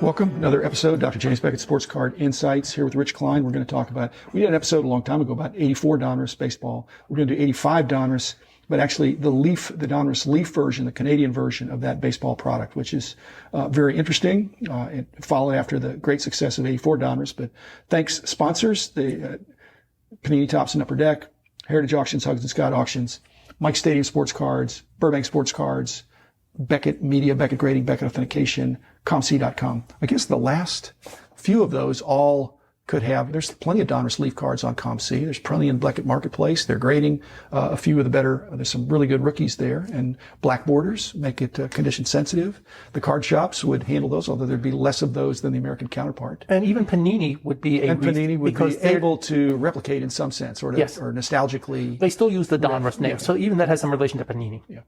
Welcome, another episode, Dr. James Beckett Sports Card Insights here with Rich Klein. We're going to talk about, we had an episode a long time ago about 84 Donruss baseball. We're going to do 85 Donruss, but actually the Donruss-Leaf version, the Canadian version of that baseball product, which is very interesting. It followed after the great success of 84 Donruss, but thanks sponsors, the Panini Tops and Upper Deck, Heritage Auctions, Hugs and Scott Auctions, Mike Stadium Sports Cards, Burbank Sports Cards, Beckett Media, Beckett Grading, Beckett Authentication, ComC.com. I guess the last few of those all could have, there's plenty of Donruss-Leaf cards on ComC. There's plenty in Beckett Marketplace. They're grading a few of the better, there's some really good rookies there, and black borders make it condition sensitive. The card shops would handle those, although there'd be less of those than the American counterpart. And even Panini would be Panini would be able to replicate in some sense, or nostalgically. They still use the Donruss name, so even that has some relation to Panini. Yeah.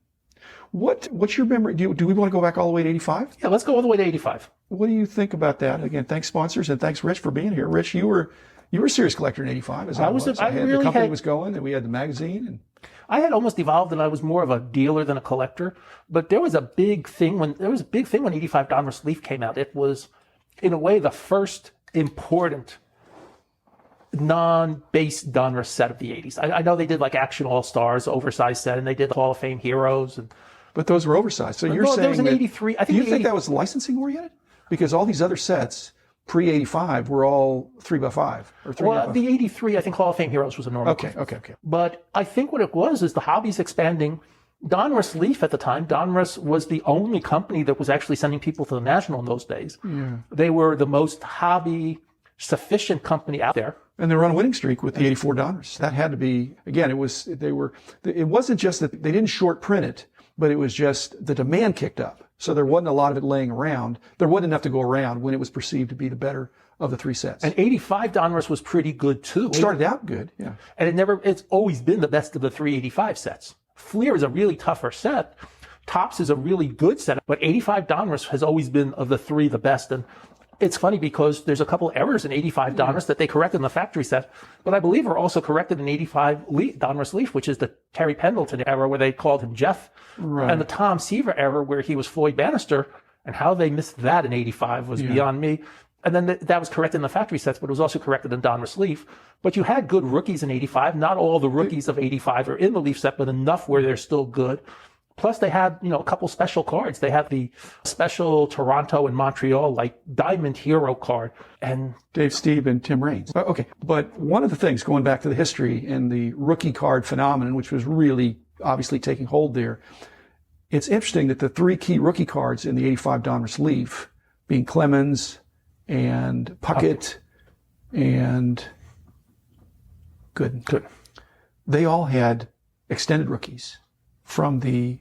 What's your memory? Do we want to go back all the way to 85? Yeah, let's go all the way to 85. What do you think about that? Again, thanks sponsors, and thanks Rich for being here. Rich, you were a serious collector in 85, as I was. The company was going, and we had the magazine. And I had almost evolved, and I was more of a dealer than a collector. But there was a big thing when 85 Donruss-Leaf came out. It was, in a way, the first important non-base Donruss set of the 80s. I know they did like Action All-Stars, oversized set, and they did the Hall of Fame Heroes. But those were oversized. So you're saying there was an 83. Do you think that was licensing oriented? Because all these other sets pre-85 were all 3x5 or 3x5. Well, the 83, I think Hall of Fame Heroes was a normal. Okay. But I think what it was is the hobby's expanding. Donruss-Leaf at the time, Donruss was the only company that was actually sending people to the National in those days. Yeah. They were the most hobby sufficient company out there. And they were on a winning streak with the 84 Donruss. That had to be, again, it wasn't just that they didn't short print it, but it was just the demand kicked up. So there wasn't a lot of it laying around. There wasn't enough to go around when it was perceived to be the better of the three sets. And 85 Donruss was pretty good too. It started out good, yeah. And it's always been the best of the 385 sets. Fleer is a really tougher set. Tops is a really good set, but 85 Donruss has always been of the three the best. And it's funny because there's a couple errors in 85 Donruss that they corrected in the factory set, but I believe are also corrected in 85 Donruss-Leaf, which is the Terry Pendleton error where they called him Jeff, right, and the Tom Seaver error where he was Floyd Bannister, and how they missed that in 85 was beyond me. And then that was corrected in the factory sets, but it was also corrected in Donruss-Leaf. But you had good rookies in 85. Not all the rookies of 85 are in the Leaf set, but enough where they're still good. Plus, they had, a couple special cards. They had the special Toronto and Montreal, like Diamond Hero card. And Dave Stieb and Tim Raines. Okay. But one of the things, going back to the history and the rookie card phenomenon, which was really obviously taking hold there, it's interesting that the three key rookie cards in the 85 Donruss-Leaf, being Clemens and Puckett and Gooden, they all had extended rookies from the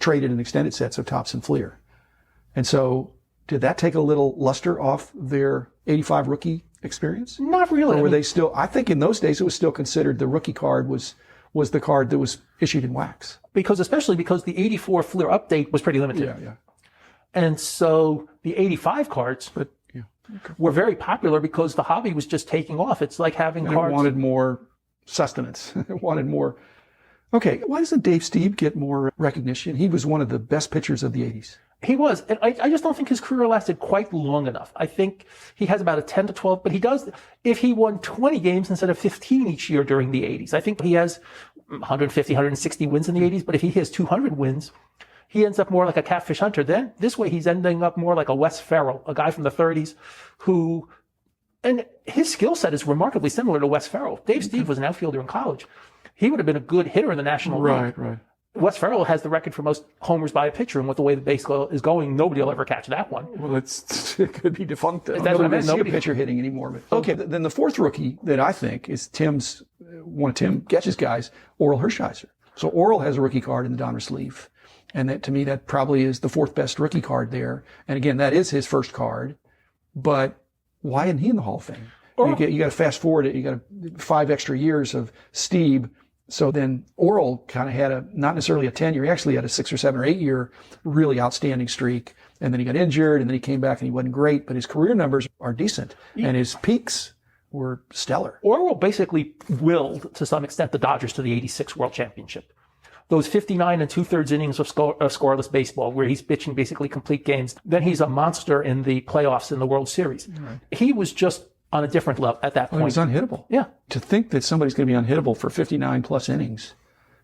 traded and extended sets of Tops and Fleer. And so did that take a little luster off their 85 rookie experience? Not really. Or were they still, I think in those days it was still considered the rookie card was the card that was issued in wax. Especially because the 84 Fleer update was pretty limited. Yeah. And so the 85 cards were very popular because the hobby was just taking off. It's like having cards. It wanted more sustenance. It wanted more. Okay, why doesn't Dave Stieb get more recognition? He was one of the best pitchers of the 80s. He was. And I just don't think his career lasted quite long enough. I think he has about a 10 to 12, but he does, if he won 20 games instead of 15 each year during the 80s, I think he has 150, 160 wins in the 80s, but if he has 200 wins, he ends up more like a Catfish Hunter. Then this way he's ending up more like a Wes Ferrell, a guy from the 30s and his skill set is remarkably similar to Wes Ferrell. Dave Stieb was an outfielder in college. He would have been a good hitter in the National League. Right. Wes Ferrell has the record for most homers by a pitcher, and with the way the baseball is going, nobody will ever catch that one. Well, it could be defunct. That's what I meant. Nobody see a pitcher hitting anymore. But, okay, then the fourth rookie that I think is one of Tim Getch's guys, Orel Hershiser. So Orel has a rookie card in the Donruss-Leaf, and that to me that probably is the fourth best rookie card there. And again, that is his first card, but why isn't he in the Hall of Fame? You got to fast forward it. You got 5 extra years of Stieb. So then Orel kind of had not necessarily a 10-year, he actually had a 6 or 7 or 8 year really outstanding streak. And then he got injured and then he came back and he wasn't great, but his career numbers are decent. Yeah. And his peaks were stellar. Orel basically willed to some extent the Dodgers to the 86 World Championship. those 59 and 2/3 innings of scoreless baseball where he's pitching basically complete games. Then he's a monster in the playoffs in the World Series. Right. He was just on a different level at that point. He was unhittable. Yeah. To think that somebody's going to be unhittable for 59 plus innings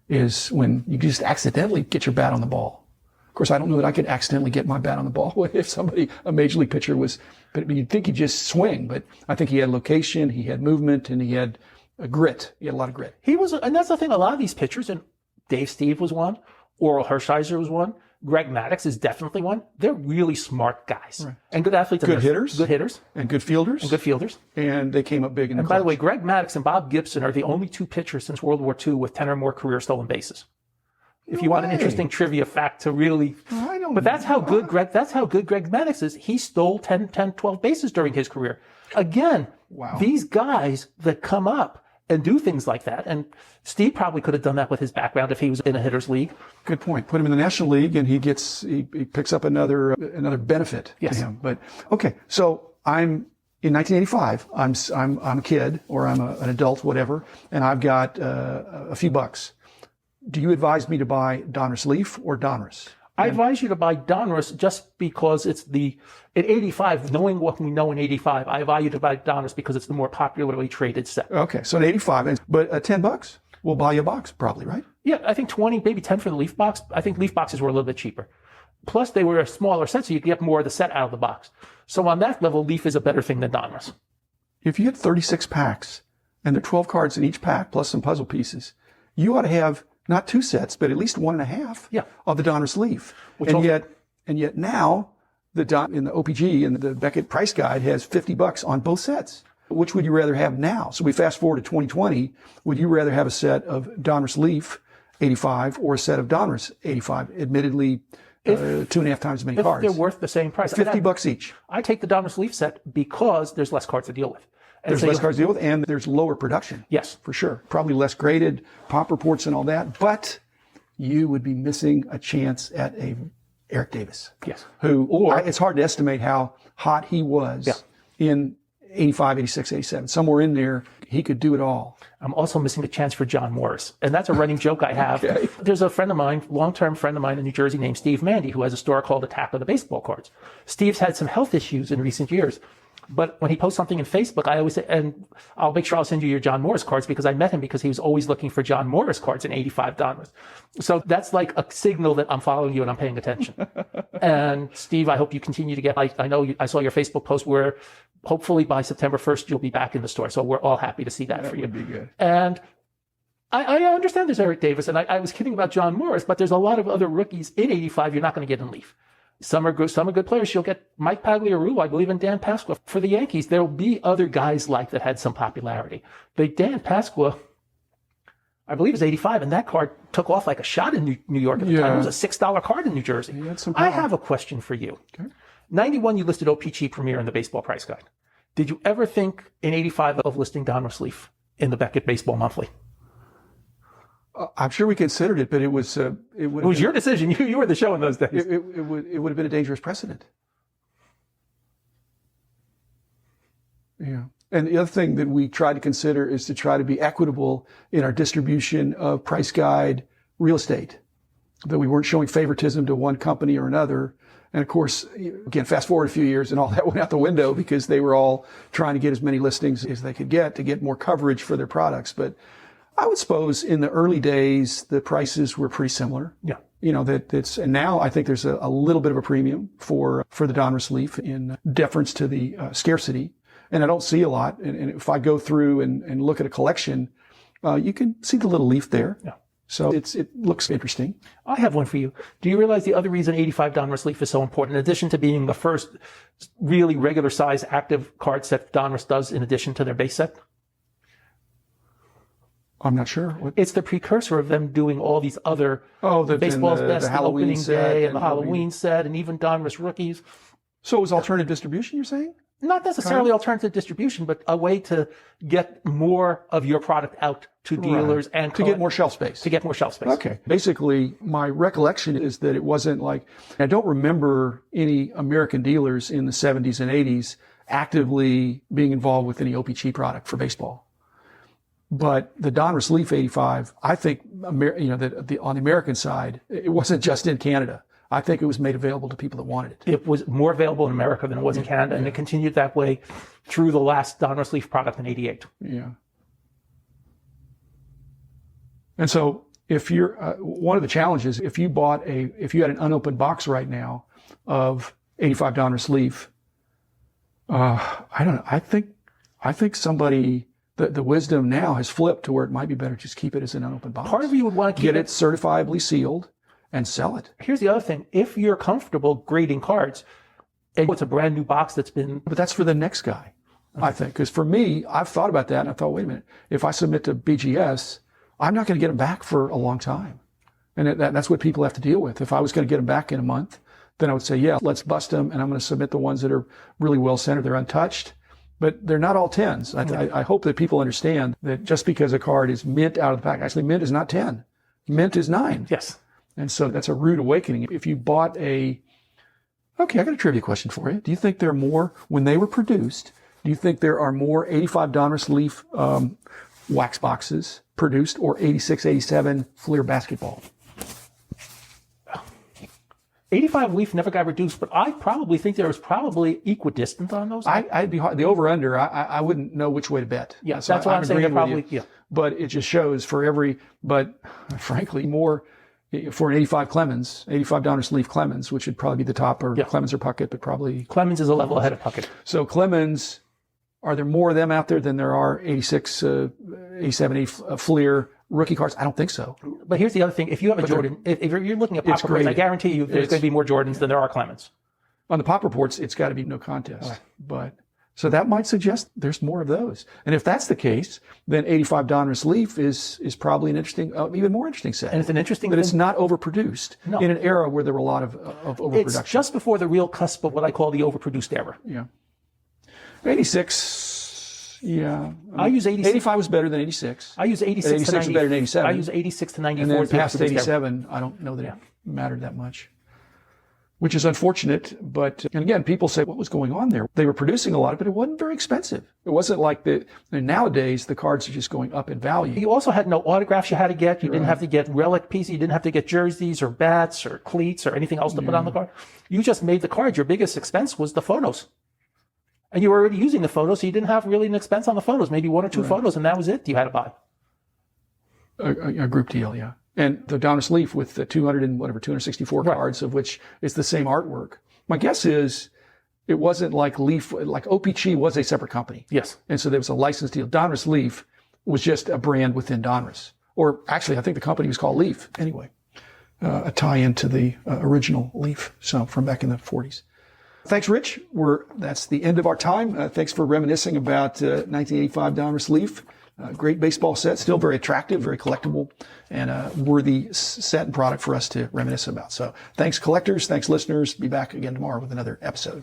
is when you just accidentally get your bat on the ball. Of course, I don't know that I could accidentally get my bat on the ball if a major league pitcher was, but you'd think he'd just swing. But I think he had location, he had movement, and he had a grit. He had a lot of grit. He was, and that's the thing, a lot of these pitchers, and Dave Steve was one, Oral Hershiser was one, Greg Maddux is definitely one. They're really smart guys. Right. And good athletes. Good hitters. Good hitters. And good fielders. And good fielders. And they came up big in the And by the way, Greg Maddux and Bob Gibson are the only two pitchers since World War II with 10 or more career stolen bases. If you want an interesting trivia fact to really, but that's how good Greg Maddux is. He stole 10, 12 bases during his career. Again, these guys that come up and do things like that. And Steve probably could have done that with his background if he was in a hitter's league. Good point. Put him in the National League and he picks up another benefit to him. But okay. So in 1985, I'm a kid or I'm an adult, whatever, and I've got a few bucks. Do you advise me to buy Donruss-Leaf or Donruss? I advise you to buy Donruss just because it's at 85, knowing what we know in 85, I advise you to buy Donruss because it's the more popularly traded set. Okay. So in 85, but $10 will buy you a box probably, right? Yeah. I think 20, maybe 10 for the Leaf box. I think Leaf boxes were a little bit cheaper. Plus they were a smaller set, so you could get more of the set out of the box. So on that level, Leaf is a better thing than Donruss. If you get 36 packs and there are 12 cards in each pack plus some puzzle pieces, you ought to have not two sets, but at least 1.5 of the Donruss-Leaf. And yet now in the OPG and the Beckett price guide has $50 on both sets. Which would you rather have now? So we fast forward to 2020. Would you rather have a set of Donruss-Leaf 85 or a set of Donruss 85? Admittedly, 2.5 times as many cards. They're worth the same price. $50 each. I take the Donruss-Leaf set because there's less cards to deal with. There's less cards to deal with, and there's lower production. Yes. For sure. Probably less graded, pop reports and all that, but you would be missing a chance at a Eric Davis. Yes. It's hard to estimate how hot he was in 85, 86, 87. Somewhere in there, he could do it all. I'm also missing a chance for John Morris. And that's a running joke I have. Okay. There's a friend of mine, long-term friend of mine in New Jersey named Steve Mandy, who has a store called Attack of the Baseball Cards. Steve's had some health issues in recent years. But when he posts something in Facebook, I always say, and I'll make sure I'll send you your John Morris cards because I met him because he was always looking for John Morris cards in 85 Donruss. So that's like a signal that I'm following you and I'm paying attention. And Steve, I hope you continue to get, I know I saw your Facebook post where hopefully by September 1st, you'll be back in the store. So we're all happy to see that for you. That would be good. And I understand there's Eric Davis and I was kidding about John Morris, but there's a lot of other rookies in 85 you're not going to get in Leaf. Some are good players. You'll get Mike Pagliarulo, I believe, and Dan Pasqua. For the Yankees, there'll be other guys like that had some popularity. But Dan Pasqua, I believe, is 85, and that card took off like a shot in New York at the time. It was a $6 card in New Jersey. I have a question for you. Okay. 91, you listed OPG Premier in the Baseball Price Guide. Did you ever think in 85 of listing Donruss-Leaf in the Beckett Baseball Monthly? I'm sure we considered it, but it was your decision. You were the show in those days. It would have been a dangerous precedent. Yeah. And the other thing that we try to consider is to try to be equitable in our distribution of price guide real estate, that we weren't showing favoritism to one company or another. And of course, again, fast forward a few years and all that went out the window because they were all trying to get as many listings as they could get to get more coverage for their products. But I would suppose in the early days, the prices were pretty similar. Yeah. You know, and now I think there's a little bit of a premium for the Donruss-Leaf in deference to the scarcity. And I don't see a lot. And if I go through and look at a collection, you can see the little leaf there. Yeah. So it looks interesting. I have one for you. Do you realize the other reason 85 Donruss-Leaf is so important, in addition to being the first really regular size active card set Donruss does in addition to their base set? I'm not sure. It's the precursor of them doing all these other Baseball's Best, the opening day, and the Halloween set, and even Donruss rookies. So it was alternative distribution, you're saying? Not necessarily alternative distribution, but a way to get more of your product out to dealers and to get more shelf space. To get more shelf space. Okay. Basically, my recollection is that it wasn't like, I don't remember any American dealers in the 70s and 80s actively being involved with any OPG product for baseball. But the Donruss-Leaf 85, I think, on the American side, it wasn't just in Canada. I think it was made available to people that wanted it. It was more available in America than it was in Canada, and it continued that way through the last Donruss-Leaf product in '88. Yeah. And so, if you're one of the challenges, if you had an unopened box right now of 85 Donruss-Leaf, I don't know. I think somebody. The wisdom now has flipped to where it might be better to just keep it as an unopened box. Part of you would want to keep get it certifiably sealed and sell it. Here's the other thing. If you're comfortable grading cards, and it's a brand new box that's been... But that's for the next guy, I think. Because for me, I've thought about that, and I thought, wait a minute. If I submit to BGS, I'm not going to get them back for a long time. And that's what people have to deal with. If I was going to get them back in a month, then I would say, yeah, let's bust them, and I'm going to submit the ones that are really well centered. They're untouched. But they're not all 10s. I hope that people understand that just because a card is mint out of the pack, actually mint is not 10. Mint is 9. Yes. And so that's a rude awakening. If you bought okay, I got a trivia question for you. Do you think there are more, when they were produced, do you think there are more 85 Donruss-Leaf wax boxes produced or 86, 87 Fleer basketball? 85 Leaf never got reduced, but I probably think there was probably equidistant on those. I'd be hard. The over-under, I wouldn't know which way to bet. Yeah, so that's why I'm saying probably, yeah. But it just shows but frankly, more for an 85 Clemens, 85 Donruss-Leaf Clemens, which would probably be the top, or Clemens or Puckett, but probably. Clemens is a level ahead of Puckett. So Clemens, are there more of them out there than there are 86, 87, Fleer rookie cards? I don't think so. But here's the other thing. If you have a Jordan, if you're looking at pop reports, I guarantee you there's going to be more Jordans than there are Clemens. On the pop reports, it's got to be no contest. But so that might suggest there's more of those. And if that's the case, then 85 Donruss-Leaf is probably an interesting, even more interesting set. And it's an interesting that it's not overproduced in an era where there were a lot of overproduction. It's just before the real cusp of what I call the overproduced era. Yeah. 86, yeah. I use 86. 85 was better than 86. I use 86 to 86 was better than 87. I use 86 to 94. And then past 87, I don't know that it mattered that much. Which is unfortunate, and again, people say, what was going on there? They were producing a lot, but it wasn't very expensive. It wasn't like nowadays, the cards are just going up in value. You also had no autographs you had to get. You didn't have to get relic pieces. You didn't have to get jerseys or bats or cleats or anything else to put on the card. You just made the card. Your biggest expense was the photos. And you were already using the photos, so you didn't have really an expense on the photos, maybe one or two photos, and that was it you had to buy. A group deal, yeah. And the Donruss-Leaf with the 264 cards, of which is the same artwork. My guess is it wasn't like Leaf, like OPG was a separate company. Yes. And so there was a license deal. Donruss-Leaf was just a brand within Donruss. Or actually, I think the company was called Leaf. Anyway, a tie-in to the original Leaf, so from back in the 40s. Thanks, Rich. That's the end of our time. Thanks for reminiscing about 1985 Donruss-Leaf. Great baseball set, still very attractive, very collectible, and a worthy set and product for us to reminisce about. So thanks, collectors. Thanks, listeners. Be back again tomorrow with another episode.